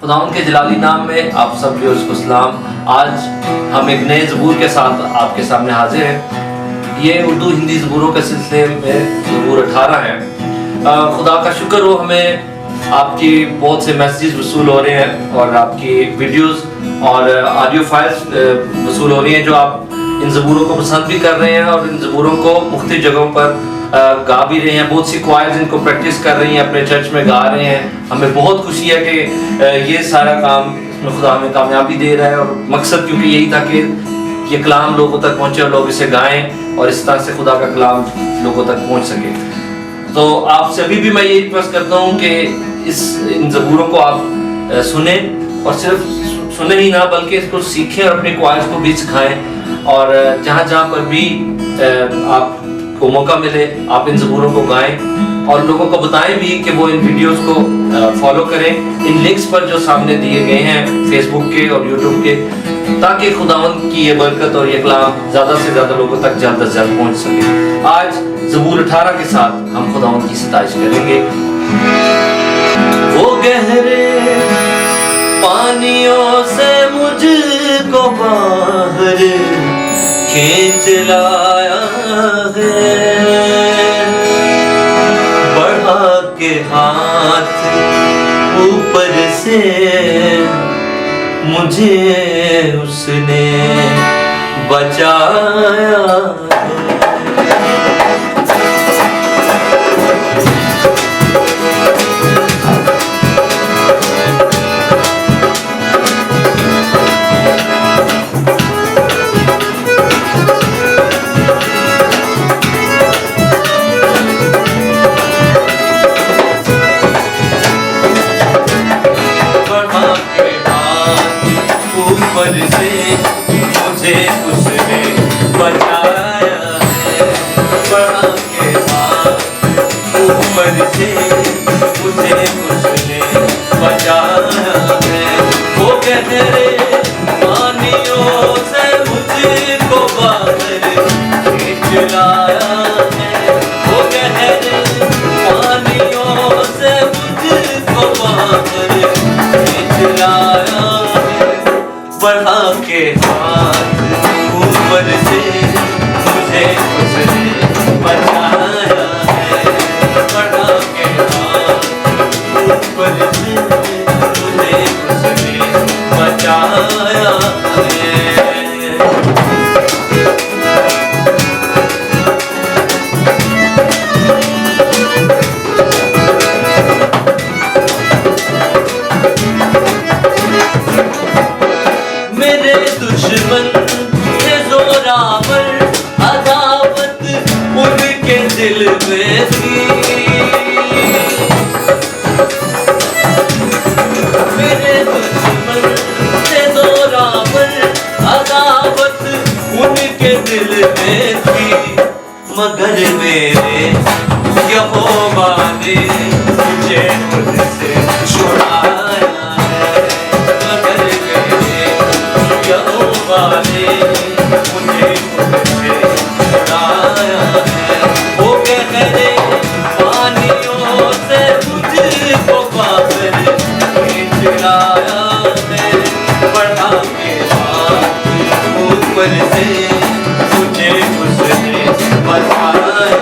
खुदावंद के जलाली नाम में आप सब व्यूअर्स को सलाम। आज हम एक नए ज़बूर के साथ आपके सामने हाजिर हैं। ये उर्दू हिंदी ज़बूरों के सिलसिले में ज़बूर 18 है। खुदा का शुक्र हो, हमें आपकी बहुत से मैसेजेस वसूल हो रहे हैं और आपकी वीडियोस और ऑडियो फाइल्स वसूल हो रही हैं, जो आप इन ज़बूरों को पसंद भी कर रहे हैं और इन ज़बूरों को मुख्तलिफ जगहों पर गा भी रहे हैं। बहुत सी क्वायर्स इनको प्रैक्टिस कर रही हैं, अपने चर्च में गा रहे हैं। हमें बहुत खुशी है कि ये सारा काम इसमें खुदा हमें कामयाबी दे रहा है, और मकसद क्योंकि यही था कि ये कलाम लोगों तक पहुँचे और लोग इसे गाएं और इस तरह से खुदा का कलाम लोगों तक पहुँच सके। तो आपसे अभी भी मैं ये रिक्वेस्ट करता हूँ कि इन ज़बूरों को आप सुने, और सिर्फ सुने ही ना बल्कि इसको सीखें और अपने क्वायर्स को भी सिखाएं। और जहाँ पर भी आपको मौका मिले आप इन ज़बूरों को गाएं और लोगों को बताएं भी कि वो इन वीडियोस को फॉलो करें इन लिंक्स पर जो सामने दिए गए हैं फेसबुक के और यूट्यूब के, ताकि खुदावंद की ये बरकत और ये कलाम ज़्यादा से ज़्यादा लोगों तक जल्द से जल्द पहुँच सके। आज ज़बूर 18 के साथ हम खुदावंद की सताइश करेंगे। वो गहरे पानियों से मुझको बाहर खींच लाया है, बढ़ा के हाथ ऊपर से मुझे उसने बचाया है। से मुझे उसने बचाया है, बढ़ा के हाथ ऊपर से मुझे उसने बचाया है। वो गहरे पानियों से मुझको बाहर खींच लाया है, वो गहरे पानियों से मुझको बाहर खींच लाया, बढ़ा के हाथ ऊपर से मुझे उसने बचाया है, बढ़ा के हाथ ऊपर से मुझे उसने बचाया है। दुश्मन थे जोरावर, अदावत उनके दिल में थी, मेरे दुश्मन थे जोरावर, अदावत उनके दिल में थी, मगर मेरे यहोवा ने मुझे उनसे छुड़ाया है, मगर मेरे यहोवा ने मुझे उनसे छुड़ाया है। वो गहरे पानियों से मुझको बाहर खींच लाया है, बढ़ा के हाथ ऊपर से मुझे उसने बचाया है।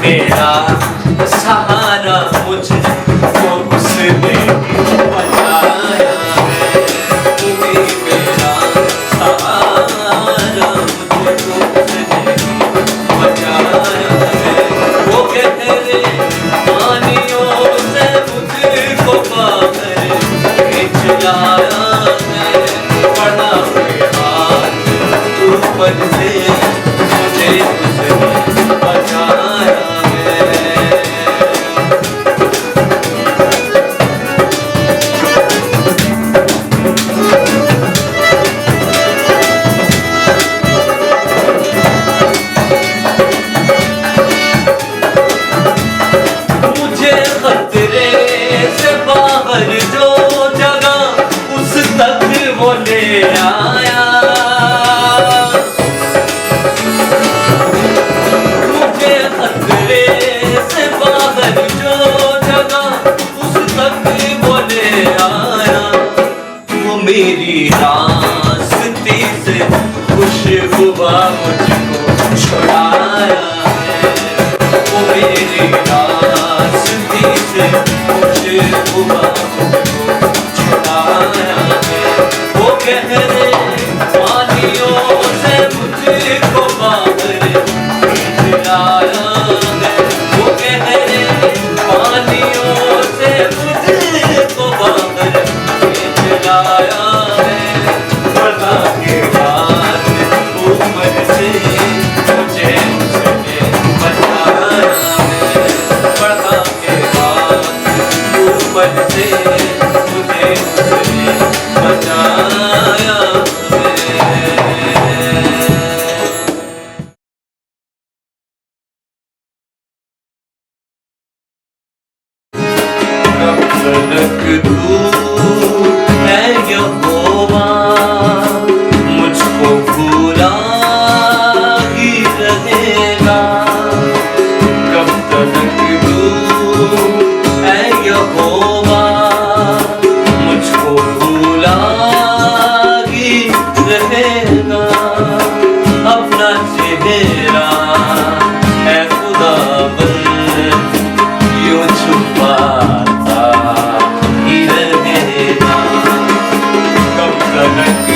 मेरा सहारा मुझको उसने बचाया है, तू ही मेरा सहारा मुझको उसने बचाया है। वो गहरे पानियों से मुझको बाहर खींच लाया है, बढ़ा के हाथ ऊपर से मुझे उसने मेरी रास्ती से खुशबुआ मुझको छुड़ाया है, वो मेरी रास्ती से खुशबुआ मुझको छुड़ाया है। वो गहरे पानियों से मुझको बाहर खिलाया है, वो गहरे पानियों से मुझको बाहर खिलाया है। बड़ा के बाद उम्र से मुझे उसने बचाया है, बड़ा के बाद उम्र से मुझे उसने बचाया है। कब तक दूर है यहोवा, मुझको भूला ही रहेगा। कब तक दूर है यहोवा, मुझको भूला ही रहेगा। अपना चेहरा है खुदाबंद यूं छुपाता ही रहेगा। कब तक